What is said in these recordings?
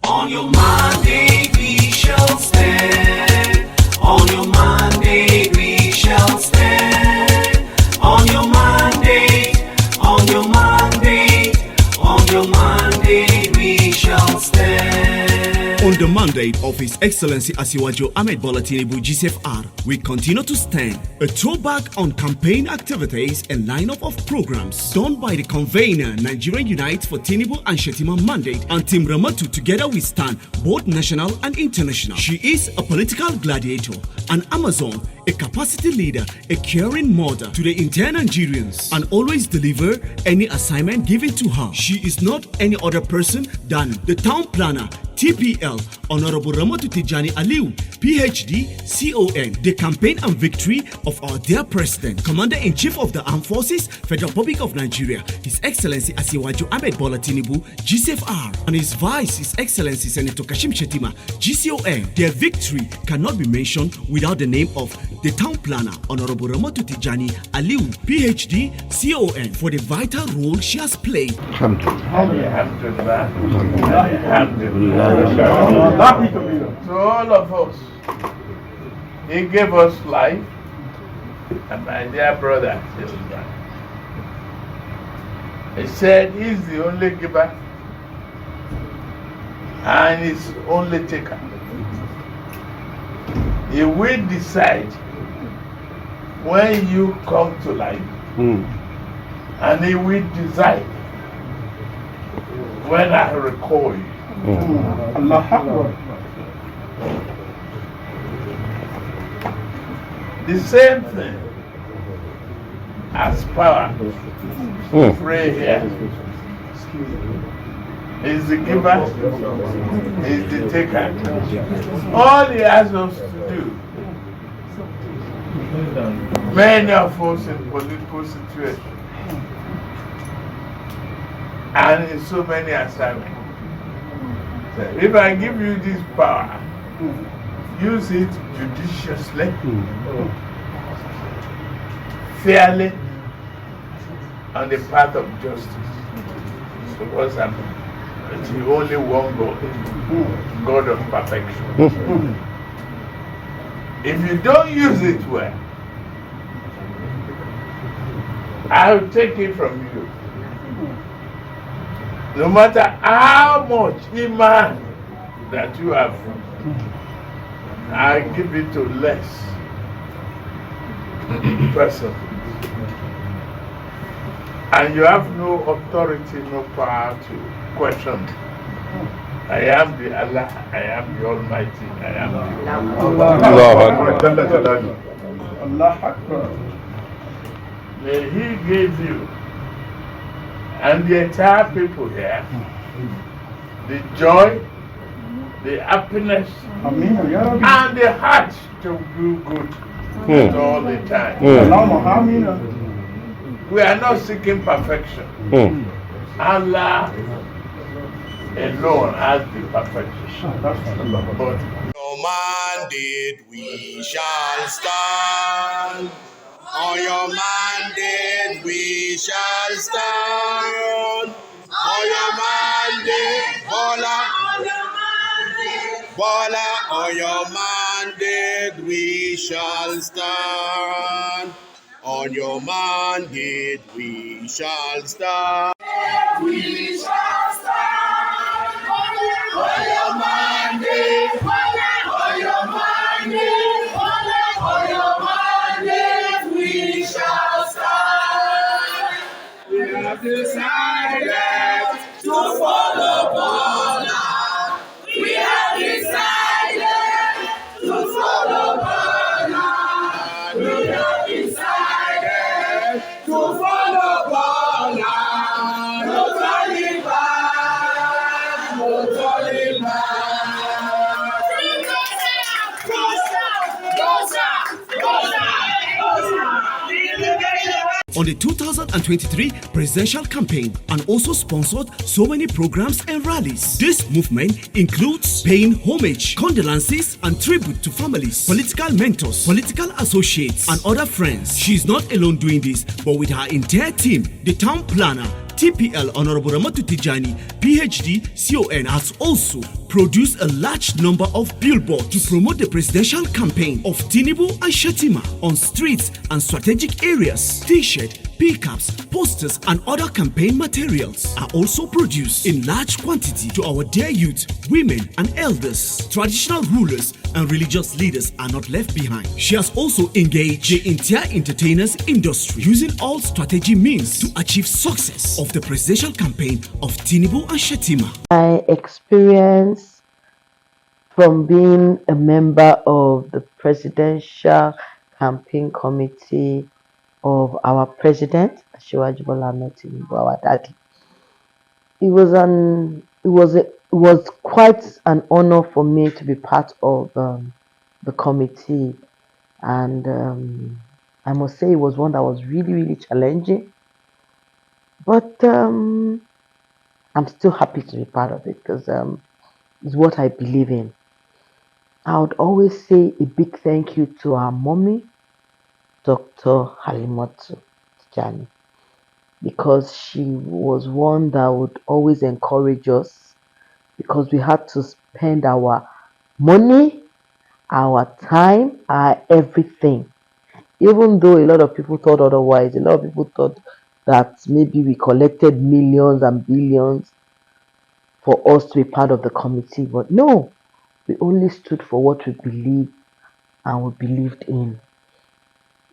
On your mandate we shall stand. On your mandate we shall stand. On your mandate, on your mandate, on your mandate we shall stand. On the mandate of His Excellency Asiwaju Ahmed Bola Tinubu GCFR, we continue to stand. A throwback on campaign activities and lineup of programs done by the convener Nigerian Unite for Tinubu and Shettima mandate and Team Ramatu. Together we stand, both national and international. She is a political gladiator, an Amazon, a capacity leader, a caring mother to the entire Nigerians, and always deliver any assignment given to her. She is not any other person than the town planner, TPL, Honorable Ramatu Aliyu, PhD, CON, the campaign and victory of our dear President, Commander-in-Chief of the Armed Forces, Federal Republic of Nigeria, His Excellency Asiwaju Ahmed Bola Tinubu, GCFR, and His Vice, His Excellency Senator Shettima, GCON. Their victory cannot be mentioned without the name of the town planner, Honorable Ramatu Aliyu, PhD, CON, for the vital role she has played. To all of us, He gave us life, and my dear brother, He said He's the only giver and He's only taker. He will decide when you come to life, and He will decide when I recall you. The same thing as power. Pray here. He's the giver, He's the taker. All He asks us to do, many of us in political situations and in so many assignments, if I give you this power, use it judiciously, fairly, on the path of justice. Because I'm the only one God, God of perfection. If you don't use it well, I'll take it from you. No matter how much iman that you have, I give it to less person. And you have no authority, no power to question. I am the Allah, I am the Almighty, I am the Allah. May He give you and the entire people here the joy, the happiness, and the heart to do good all the time. We are not seeking perfection. Allah alone has the perfection. But your mandate we shall stand. On your mandate we shall stand. On your mandate, Bola. Bola, on your mandate we shall stand. On your mandate we shall stand. We shall stand. On your mandate, on your mandate, on your mandate we shall stand. We have decided to follow Bola. We have decided to follow Bola. We have decided to follow Bola. No turning back, no turning back. On the 2023 presidential campaign and also sponsored so many programs and rallies. This movement includes paying homage, condolences and tribute to families, political mentors, political associates and other friends. She is not alone doing this, but with her entire team, the town planner, TPL Honorable Ramatu, PhD, CON, has also produced a large number of billboards to promote the presidential campaign of Tinubu and Shettima on streets and strategic areas. T-shirt, pickups, posters, and other campaign materials are also produced in large quantity to our dear youth, women, and elders. Traditional rulers and religious leaders are not left behind. She has also engaged the entire entertainers industry using all strategy means to achieve success of the presidential campaign of Tinubu and Shettima. My experience from being a member of the presidential campaign committee of our president, Asiwaju Bola Ahmed Tinubu, our daddy. It was quite an honor for me to be part of the committee, and I must say it was one that was really challenging, but I'm still happy to be part of it because it's what I believe in. I would always say a big thank you to our mommy, Dr. Halimatu Tijani, because she was one that would always encourage us because we had to spend our money, our time, our everything. Even though a lot of people thought otherwise, a lot of people thought that maybe we collected millions and billions for us to be part of the committee, but no, we only stood for what we believed and we believed in.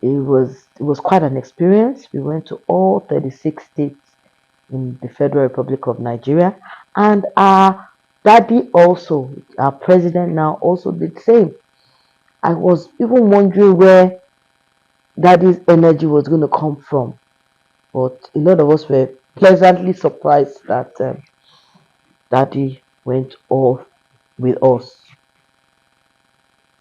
It was quite an experience. We went to all 36 states in the Federal Republic of Nigeria, and our daddy also, our president now, also did the same. I was even wondering where daddy's energy was going to come from, but a lot of us were pleasantly surprised that daddy went off with us.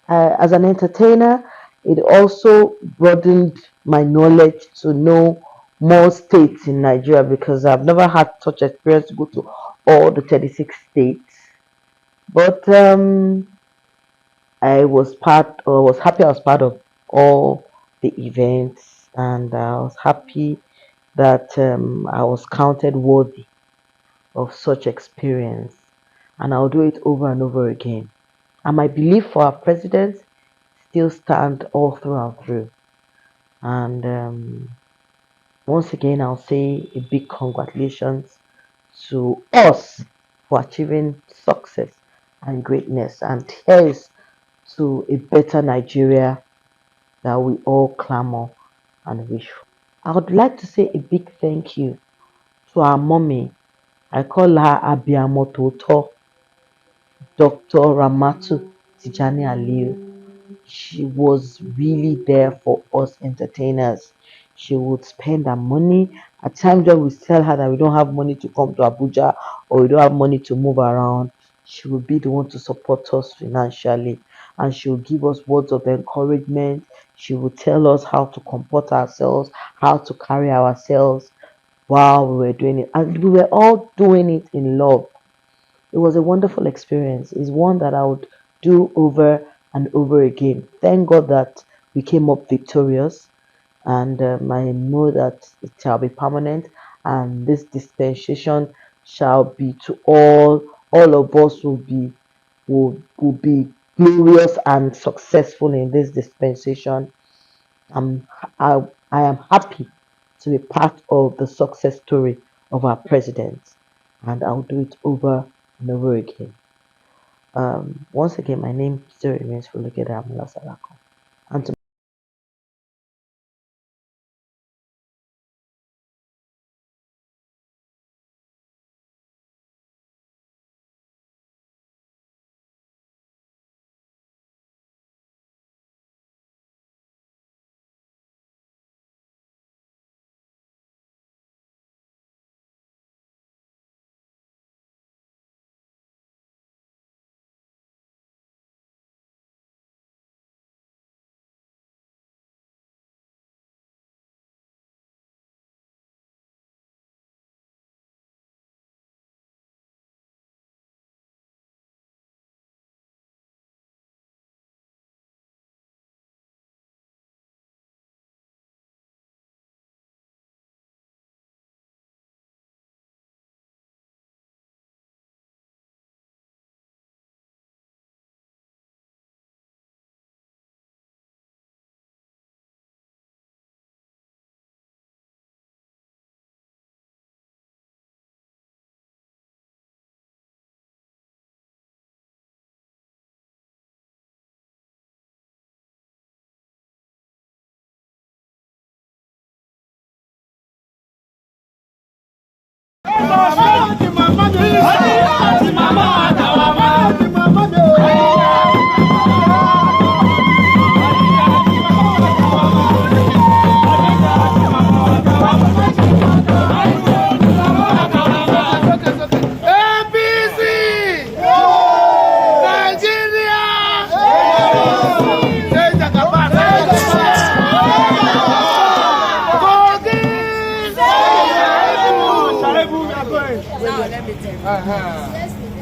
As an entertainer, it also broadened my knowledge to know more states in Nigeria because I've never had such experience to go to all the 36 states. But I was happy I was part of all the events, and I was happy that I was counted worthy of such experience, and I'll do it over and over again. And my belief for our president still stand all through and through. And once again, I'll say a big congratulations to us for achieving success and greatness. And here's to a better Nigeria that we all clamor and wish for. I would like to say a big thank you to our mommy. I call her Abiyamo Toto, Dr. Ramatu Tijani Aliyu. She was really there for us entertainers. She would spend her money. At times when we tell her that we don't have money to come to Abuja or we don't have money to move around, she would be the one to support us financially. And she would give us words of encouragement. She would tell us how to comport ourselves, how to carry ourselves while we were doing it. And we were all doing it in love. It was a wonderful experience. It's one that I would do over and over again. Thank God that we came up victorious, and I know that it shall be permanent, and this dispensation shall be to all. All of us will be glorious and successful in this dispensation. I, I am happy to be part of the success story of our president, and I'll do it over and over again. Once again, my name still remains Folukede Amala Salako. And to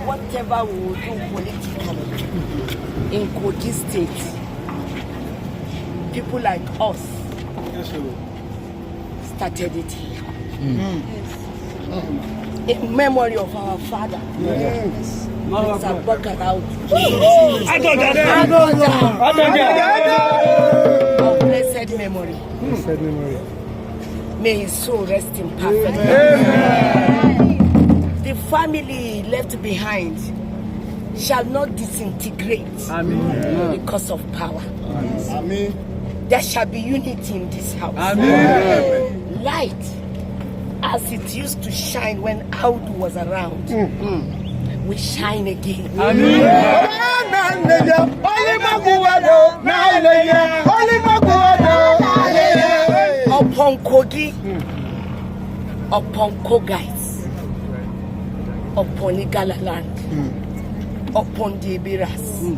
Whatever we will do politically in Kogi State, people like us started it here. In memory of our father. Yes. Mr. Bakar of blessed memory. May his soul rest in perfect peace. The family left behind shall not disintegrate because of power. Amen. There shall be unity in this house. Amen. Light, as it used to shine when Audu was around, will shine again. Upon Kogi, upon Kogais, upon Igala land, upon the Ibiras,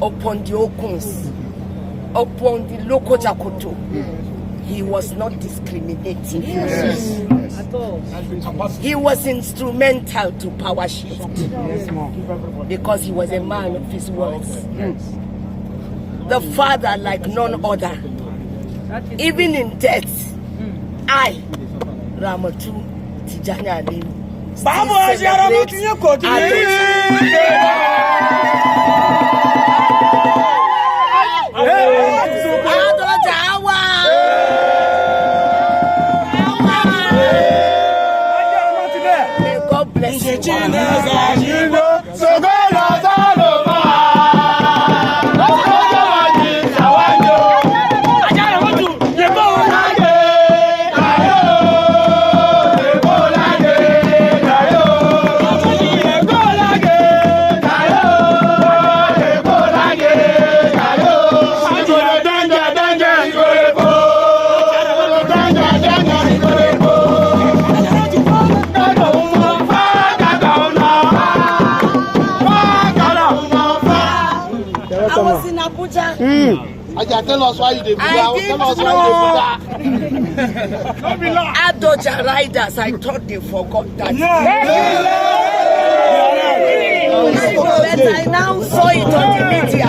upon the Okuns, upon the local Jakoto. He was not discriminating. At all. He was instrumental to power shift. Because he was a man of his words. The father like none other. Even in death, I, Ramatu, Tijani Aliyu, may God bless you. I was in Abuja. Tell us why you did. Adoja riders, I thought they forgot that. But I now saw it on the media.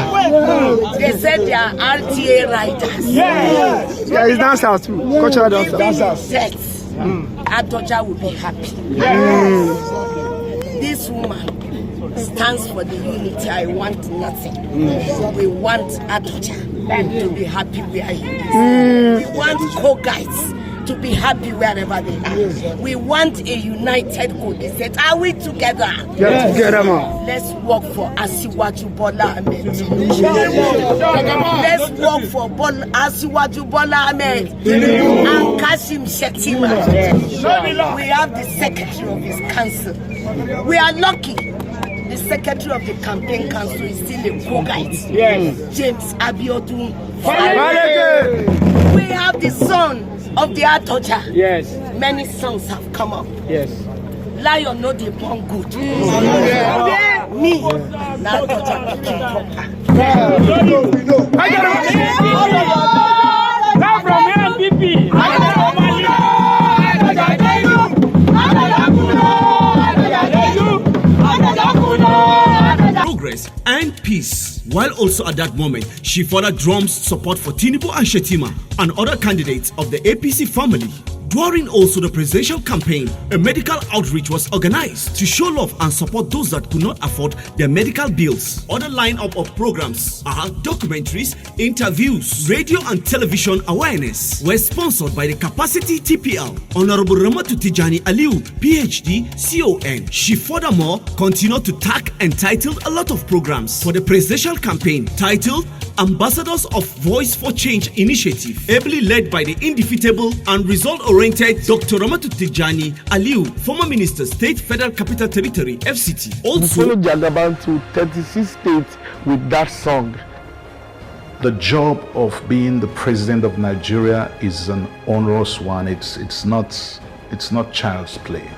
They said they are RTA riders. Yeah, it's dancers too. Cultural dancers. Adoja will be happy. This woman stands for the unity. I want nothing. We want Adoja to be happy where he is. We want co-guides to be happy wherever they are. We want a united Kogi State. Are we together? Get together, man. Let's work for Asiwaju Bola Ahmed. Let's work for Asiwaju Bola Ahmed and Kashim Shettima. We have the secretary of his council. We are lucky. The secretary of the campaign council is still a co-guide. James Abiodun. We have the son of the Atoja. Many sons have come up. Lion no dey born good. Me, na Atoja pikin proper. Now from NPP. Progress and peace. While also at that moment, she further drums support for Tinubu and Shettima and other candidates of the APC family. During also the presidential campaign, a medical outreach was organized to show love and support those that could not afford their medical bills. Other lineup of programs are documentaries, interviews, radio and television awareness were sponsored by the Capacity TPL. Honorable Ramatu Aliyu, PhD, CON. She furthermore continued to tag and titled a lot of programs for the presidential campaign titled Ambassadors of Voice for Change initiative, ably led by the indefeatable and result-oriented Dr. Ramatu Aliyu, former Minister, State Federal Capital Territory, FCT. We followed Jagaban to 36 states with that song. The job of being the president of Nigeria is an onerous one. It's not child's play.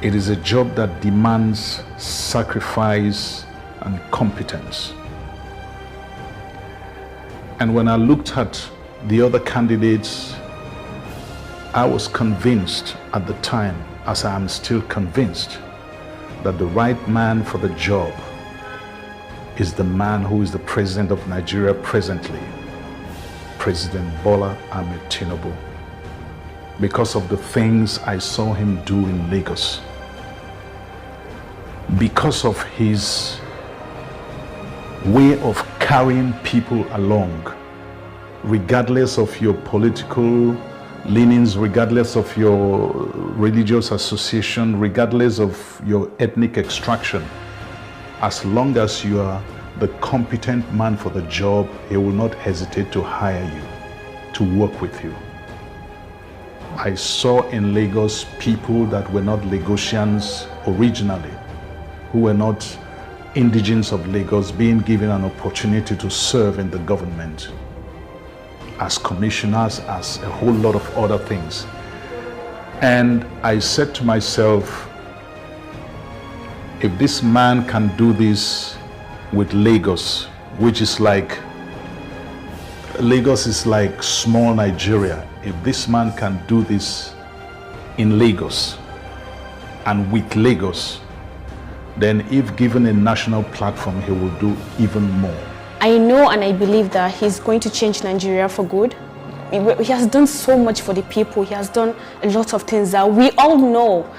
It is a job that demands sacrifice and competence. And when I looked at the other candidates, I was convinced at the time, as I am still convinced, that the right man for the job is the man who is the president of Nigeria presently, President Bola Ahmed Tinubu, because of the things I saw him do in Lagos, because of his way of carrying people along, regardless of your political leanings, regardless of your religious association, regardless of your ethnic extraction. As long as you are the competent man for the job, he will not hesitate to hire you, to work with you. I saw in Lagos people that were not Lagosians originally, who were not indigenes of Lagos, being given an opportunity to serve in the government as commissioners, as a whole lot of other things. And I said to myself, if this man can do this with Lagos, which is like, Lagos is like small Nigeria. If this man can do this in Lagos and with Lagos, then if given a national platform, he will do even more. I know and I believe that he's going to change Nigeria for good. He has done so much for the people. He has done a lot of things that we all know.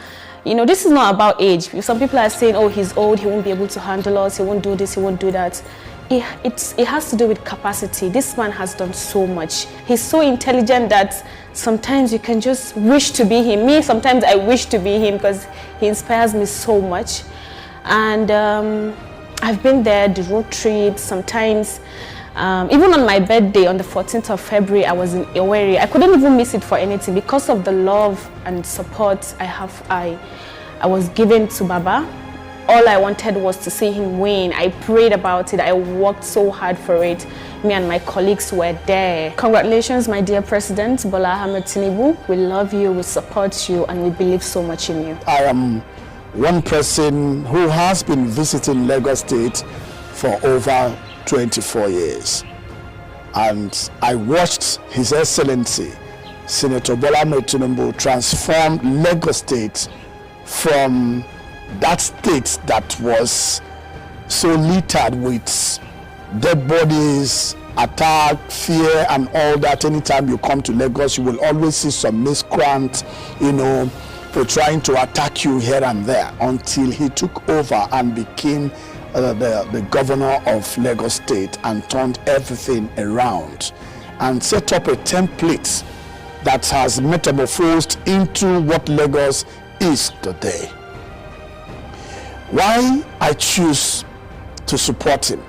You know, this is not about age. Some people are saying, oh, he's old, he won't be able to handle us, he won't do this, he won't do that. It has to do with capacity. This man has done so much. He's so intelligent that sometimes you can just wish to be him. Me, sometimes I wish to be him because he inspires me so much. And I've been there, the road trips, sometimes. Even on my birthday, on the 14th of February, I was in Owerri. I couldn't even miss it for anything because of the love and support I was given to Baba. All I wanted was to see him win. I prayed about it. I worked so hard for it. Me and my colleagues were there. Congratulations, my dear President Bola Ahmed Tinubu. We love you, we support you, and we believe so much in you. I am one person who has been visiting Lagos State for over 24 years. And I watched His Excellency, Senator Bola Ahmed Tinubu, transform Lagos State from that state that was so littered with dead bodies, attack, fear, and all that. Anytime you come to Lagos, you will always see some miscreant, for trying to attack you here and there, until he took over and became the governor of Lagos State and turned everything around and set up a template that has metamorphosed into what Lagos is today. Why I choose to support him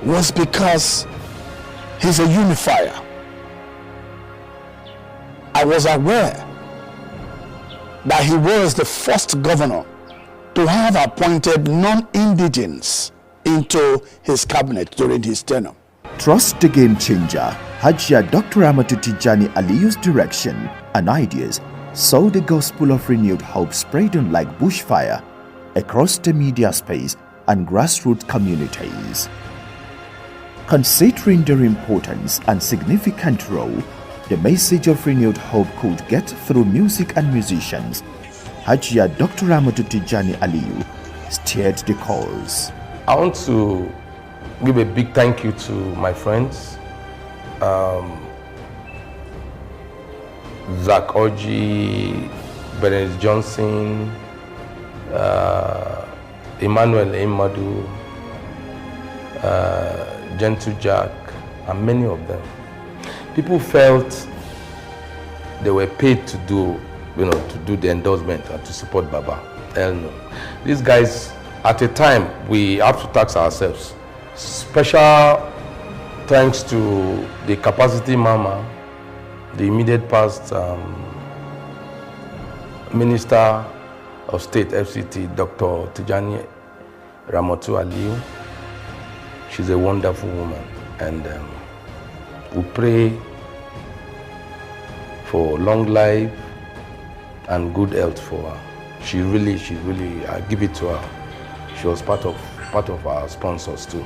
was because he's a unifier. I was aware that he was the first governor to have appointed non-indigenes into his cabinet during his tenure. Trust the game changer, Hajia Dr. Ramatu Aliyu's direction and ideas saw the gospel of renewed hope spreading like bushfire across the media space and grassroots communities. Considering their importance and significant role the message of renewed hope could get through music and musicians, Hajia Dr. Ramatu Aliyu steered the cause. I want to give a big thank you to my friends, Zach Oji, Benedict Johnson, Emmanuel Imadu, Gentle Jack, and many of them. People felt they were paid to do, to do the endorsement and to support Baba. Hell no. These guys, at a time, we have to tax ourselves. Special thanks to the capacity mama, the immediate past Minister of State FCT, Dr. Tijani Ramatu Aliyu. She's a wonderful woman, and we pray for long life and good health for her. She really, I give it to her. She was part of our sponsors too,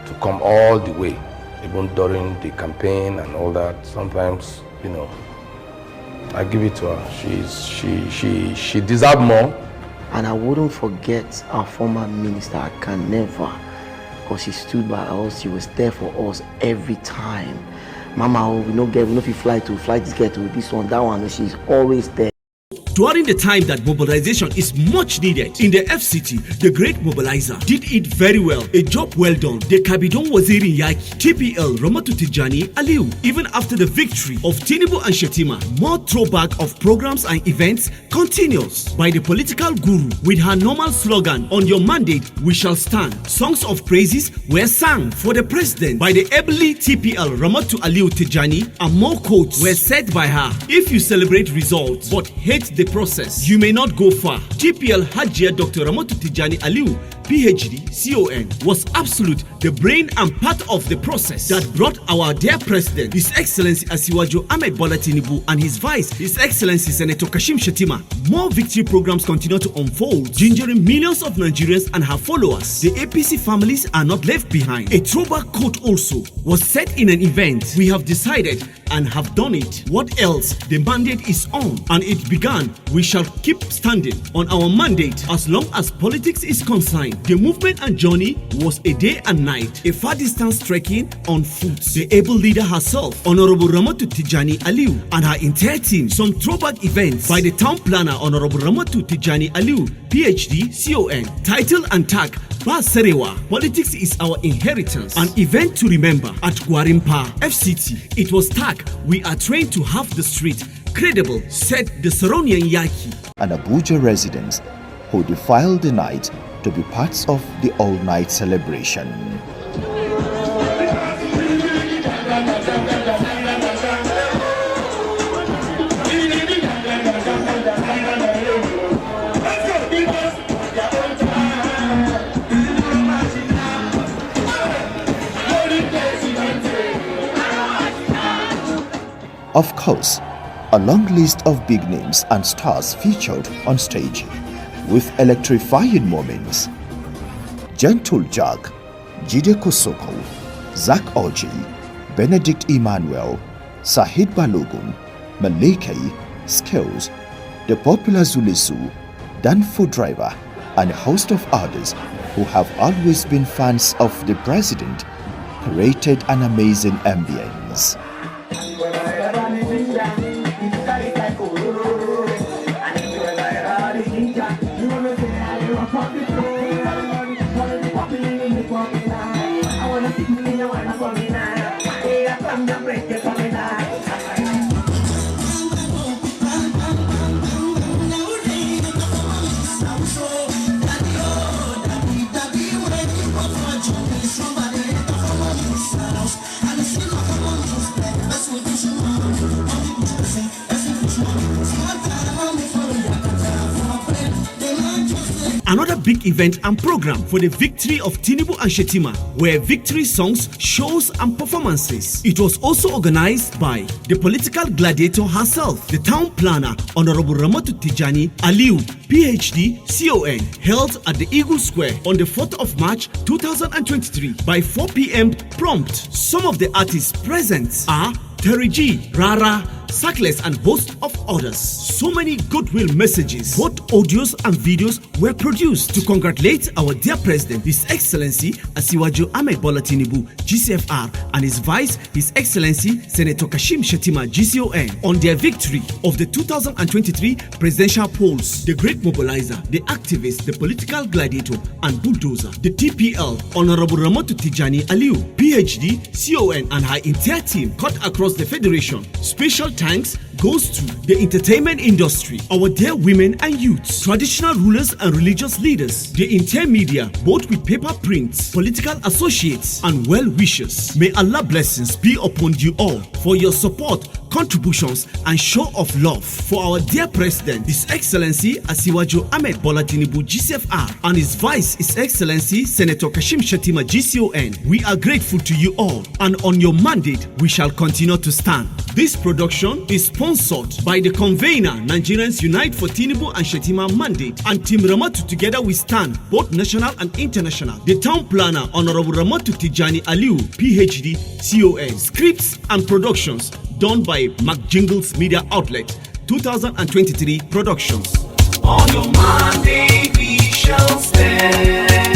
to come all the way, even during the campaign and all that. Sometimes, you know, I give it to her. She deserves more. And I wouldn't forget our former minister. I can never, because she stood by us. She was there for us every time. Mama, we no fly this get to this one, that one. She's always there. During the time that mobilization is much needed in the FCT, the great mobilizer did it very well. A job well done. The Kabidon Waziri Yaki, TPL, Ramatu Tijani, Aliyu. Even after the victory of Tinubu and Shettima, more throwback of programs and events continues by the political guru with her normal slogan, "On your mandate, we shall stand." Songs of praises were sung for the president by the ably TPL Ramatu Aliyu Tijani, and more quotes were said by her. If you celebrate results but hate the process, you may not go far. TPL Hajia Dr. Ramatu Tijani Aliyu, PhD, CON, was absolute, the brain and part of the process that brought our dear president, His Excellency Asiwaju Ahmed Bola Tinubu, and his vice, His Excellency Senator Kashim Shettima. More victory programs continue to unfold, gingering millions of Nigerians and her followers. The APC families are not left behind. A throwback quote also was said in an event. We have decided and have done it. What else? The mandate is on, and it began. We shall keep standing on our mandate as long as politics is concerned. The movement and journey was a day and night, a far distance trekking on foot. The able leader herself, Honorable Ramatu Tijani Aliyu, and her entire team. Some throwback events by the town planner, Honorable Ramatu Tijani Aliyu, PhD, CON. Title and tag, Ba Serewa, Politics is Our Inheritance. An event to remember at Gwarimpa, FCT. It was tagged, "We are trained to have the street credible," said the Saronian Yaki. And Abuja residents who defiled the night to be parts of the all-night celebration. Of course, a long list of big names and stars featured on stage, with electrifying moments. Gentle Jack, Jide Kosoko, Zach Oji, Benedict Emmanuel, Sahid Balogun, Maleke, Skills, the popular Zulisu, Danfo Driver, and a host of others who have always been fans of the president created an amazing ambience. Another big event and program for the victory of Tinubu and Shettima were victory songs, shows and performances. It was also organized by the political gladiator herself, the town planner, Honorable Ramatu Tijani Aliyu, PhD, CON, held at the Eagle Square on the 4th of March 2023 by 4 p.m. prompt. Some of the artists present are Terry G, Rara, Sackless, and host of others. So many goodwill messages, both audios and videos, were produced to congratulate our dear president, His Excellency Asiwaju Ahmed Bola Tinubu, GCFR, and his vice, His Excellency Senator Kashim Shettima, GCON, on their victory of the 2023 presidential polls. The great mobilizer, the activist, the political gladiator, and bulldozer, the TPL, Honorable Ramatu Tijani Aliyu, PhD, CON, and her entire team cut across the federation. Special thanks goes to the entertainment industry, our dear women and youths, traditional rulers and religious leaders, the intermedia, both with paper prints, political associates, and well-wishers. May Allah blessings be upon you all for your support, contributions, and show of love for our dear President, His Excellency Asiwaju Ahmed Bola Tinubu GCFR, and His Vice, His Excellency Senator Kashim Shettima GCON. We are grateful to you all, and on your mandate, we shall continue to stand. This production is sponsored by the convener Nigerians Unite for Tinubu and Shettima Mandate, and Team Ramatu. Together we stand, both national and international. The town planner Honorable Ramatu Aliyu, PhD, CON. Scripts and productions done by McJingles Media Outlet, 2023 Productions. On your mandate we shall stand.